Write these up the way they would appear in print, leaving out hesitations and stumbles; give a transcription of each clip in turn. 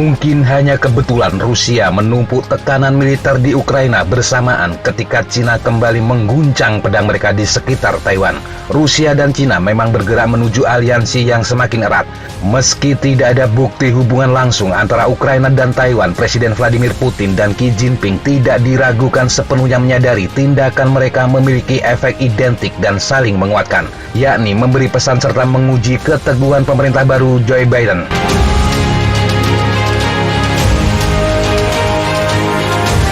Mungkin hanya kebetulan Rusia menumpuk tekanan militer di Ukraina bersamaan ketika Cina kembali mengguncang pedang mereka di sekitar Taiwan. Rusia dan Cina memang bergerak menuju aliansi yang semakin erat. Meski tidak ada bukti hubungan langsung antara Ukraina dan Taiwan, Presiden Vladimir Putin dan Xi Jinping tidak diragukan sepenuhnya menyadari tindakan mereka memiliki efek identik dan saling menguatkan, yakni memberi pesan serta menguji keteguhan pemerintah baru Joe Biden.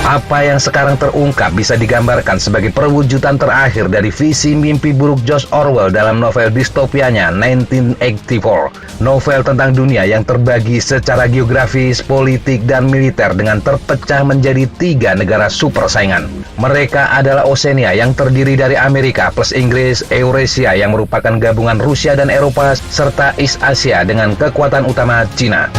Apa yang sekarang terungkap bisa digambarkan sebagai perwujudan terakhir dari visi mimpi buruk George Orwell dalam novel distopianya 1984. Novel tentang dunia yang terbagi secara geografis, politik, dan militer dengan terpecah menjadi 3 negara super saingan. Mereka adalah Oceania yang terdiri dari Amerika plus Inggris, Eurasia yang merupakan gabungan Rusia dan Eropa, serta East Asia dengan kekuatan utama Cina.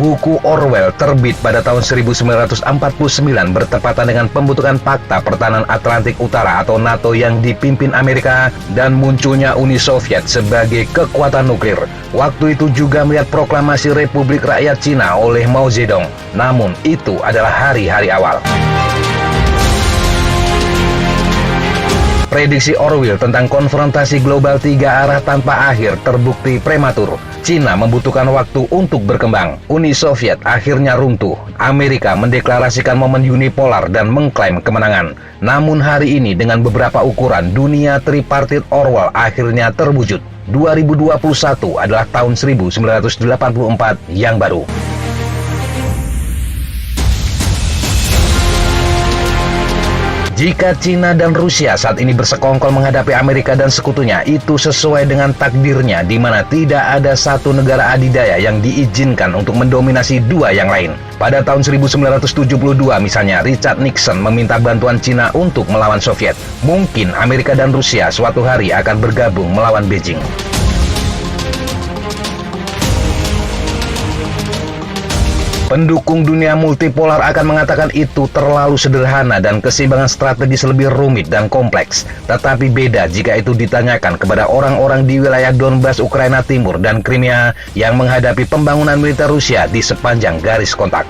Buku Orwell terbit pada tahun 1949 bertepatan dengan pembentukan Pakta Pertahanan Atlantik Utara atau NATO yang dipimpin Amerika dan munculnya Uni Soviet sebagai kekuatan nuklir. Waktu itu juga melihat proklamasi Republik Rakyat Cina oleh Mao Zedong. Namun itu adalah hari-hari awal. Prediksi Orwell tentang konfrontasi global 3 arah tanpa akhir terbukti prematur. Cina membutuhkan waktu untuk berkembang. Uni Soviet akhirnya runtuh. Amerika mendeklarasikan momen unipolar dan mengklaim kemenangan. Namun hari ini dengan beberapa ukuran, dunia tripartit Orwell akhirnya terwujud. 2021 adalah tahun 1984 yang baru. Jika Cina dan Rusia saat ini bersekongkol menghadapi Amerika dan sekutunya, itu sesuai dengan takdirnya di mana tidak ada satu negara adidaya yang diizinkan untuk mendominasi 2 yang lain. Pada tahun 1972 misalnya, Richard Nixon meminta bantuan Cina untuk melawan Soviet. Mungkin Amerika dan Rusia suatu hari akan bergabung melawan Beijing. Pendukung dunia multipolar akan mengatakan itu terlalu sederhana dan keseimbangan strategis lebih rumit dan kompleks. Tetapi beda jika itu ditanyakan kepada orang-orang di wilayah Donbas, Ukraina Timur, dan Crimea yang menghadapi pembangunan militer Rusia di sepanjang garis kontak.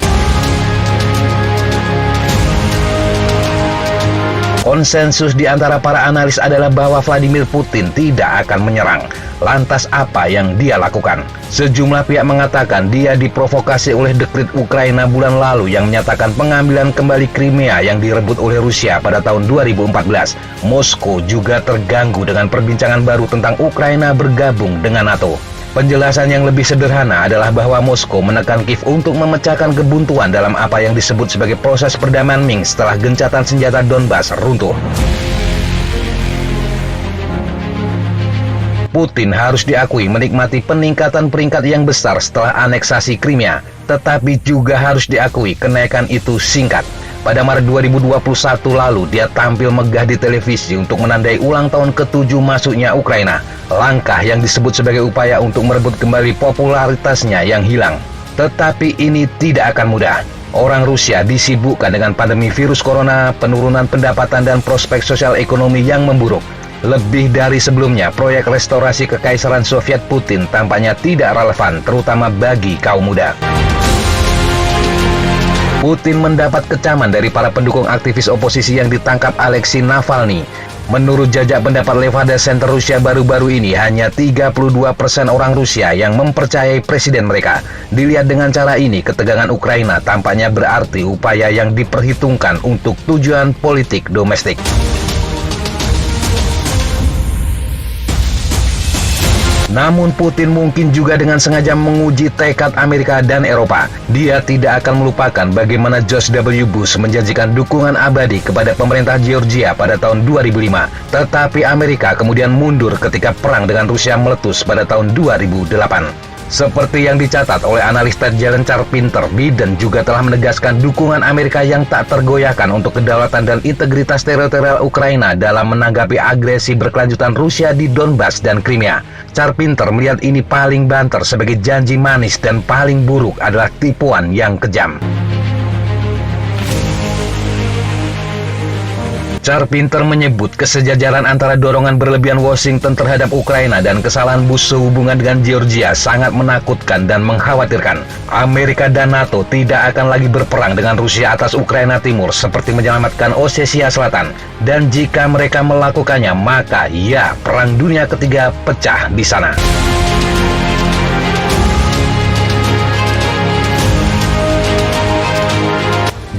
Konsensus di antara para analis adalah bahwa Vladimir Putin tidak akan menyerang. Lantas apa yang dia lakukan? Sejumlah pihak mengatakan dia diprovokasi oleh dekret Ukraina bulan lalu yang menyatakan pengambilan kembali Crimea yang direbut oleh Rusia pada tahun 2014. Moskow juga terganggu dengan perbincangan baru tentang Ukraina bergabung dengan NATO. Penjelasan yang lebih sederhana adalah bahwa Moskow menekan Kiev untuk memecahkan kebuntuan dalam apa yang disebut sebagai proses perdamaian Minsk setelah gencatan senjata Donbas runtuh. Putin harus diakui menikmati peningkatan peringkat yang besar setelah aneksasi Crimea, tetapi juga harus diakui kenaikan itu singkat. Pada Maret 2021 lalu, dia tampil megah di televisi untuk menandai ulang tahun ke-7 masuknya Ukraina. Langkah yang disebut sebagai upaya untuk merebut kembali popularitasnya yang hilang. Tetapi ini tidak akan mudah. Orang Rusia disibukkan dengan pandemi virus corona, penurunan pendapatan dan prospek sosial ekonomi yang memburuk. Lebih dari sebelumnya, proyek restorasi kekaisaran Soviet Putin tampaknya tidak relevan, terutama bagi kaum muda. Putin mendapat kecaman dari para pendukung aktivis oposisi yang ditangkap Alexei Navalny. Menurut jajak pendapat Levada Center Rusia baru-baru ini, hanya 32% orang Rusia yang mempercayai presiden mereka. Dilihat dengan cara ini, ketegangan Ukraina tampaknya berarti upaya yang diperhitungkan untuk tujuan politik domestik. Namun Putin mungkin juga dengan sengaja menguji tekad Amerika dan Eropa. Dia tidak akan melupakan bagaimana George W. Bush menjanjikan dukungan abadi kepada pemerintah Georgia pada tahun 2005. Tetapi Amerika kemudian mundur ketika perang dengan Rusia meletus pada tahun 2008. Seperti yang dicatat oleh analis Ted Jelen Charpinter, Biden juga telah menegaskan dukungan Amerika yang tak tergoyahkan untuk kedaulatan dan integritas teritorial Ukraina dalam menanggapi agresi berkelanjutan Rusia di Donbas dan Crimea. Charpinter melihat ini paling banter sebagai janji manis dan paling buruk adalah tipuan yang kejam. Char pinter menyebut kesejajaran antara dorongan berlebihan Washington terhadap Ukraina dan kesalahan Bush sehubungan dengan Georgia sangat menakutkan dan mengkhawatirkan. Amerika dan NATO tidak akan lagi berperang dengan Rusia atas Ukraina Timur seperti menyelamatkan Osetia Selatan. Dan jika mereka melakukannya, maka ya, Perang Dunia Ketiga pecah di sana.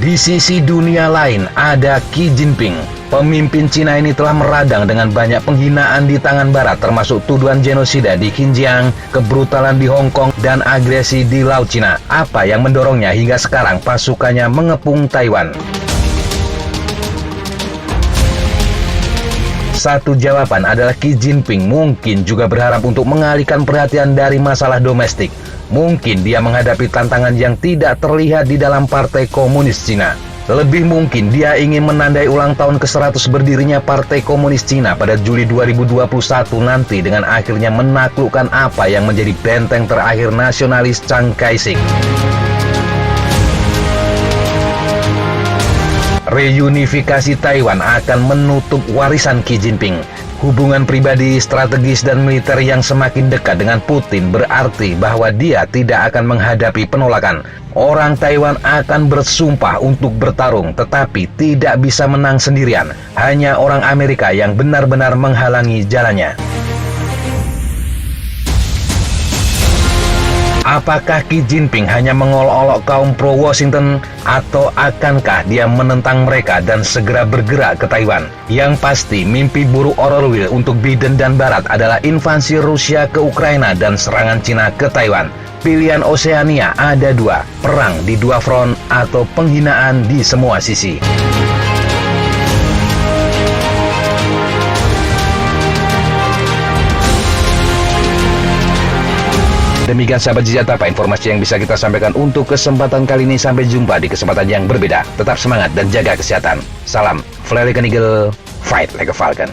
Di sisi dunia lain ada Xi Jinping. Pemimpin Cina ini telah meradang dengan banyak penghinaan di tangan barat, termasuk tuduhan genosida di Xinjiang, kebrutalan di Hong Kong, dan agresi di Laut Cina. Apa yang mendorongnya hingga sekarang pasukannya mengepung Taiwan? Satu jawaban adalah Xi Jinping mungkin juga berharap untuk mengalihkan perhatian dari masalah domestik. Mungkin dia menghadapi tantangan yang tidak terlihat di dalam Partai Komunis Cina. Lebih mungkin dia ingin menandai ulang tahun ke-100 berdirinya Partai Komunis Cina pada Juli 2021 nanti dengan akhirnya menaklukkan apa yang menjadi benteng terakhir nasionalis Chiang Kai-shek. Reunifikasi Taiwan akan menutup warisan Xi Jinping. Hubungan pribadi, strategis, dan militer yang semakin dekat dengan Putin berarti bahwa dia tidak akan menghadapi penolakan. Orang Taiwan akan bersumpah untuk bertarung, tetapi tidak bisa menang sendirian. Hanya orang Amerika yang benar-benar menghalangi jalannya. Apakah Xi Jinping hanya mengolok-olok kaum pro-Washington atau akankah dia menentang mereka dan segera bergerak ke Taiwan? Yang pasti, mimpi buruk Orwell untuk Biden dan Barat adalah invasi Rusia ke Ukraina dan serangan Cina ke Taiwan. Pilihan Oseania ada dua, perang di dua front atau penghinaan di semua sisi. Demikian sahabat Jejatapa, informasi yang bisa kita sampaikan untuk kesempatan kali ini. Sampai jumpa di kesempatan yang berbeda. Tetap semangat dan jaga kesehatan. Salam Fly Like an Eagle, Fight Like a Falcon.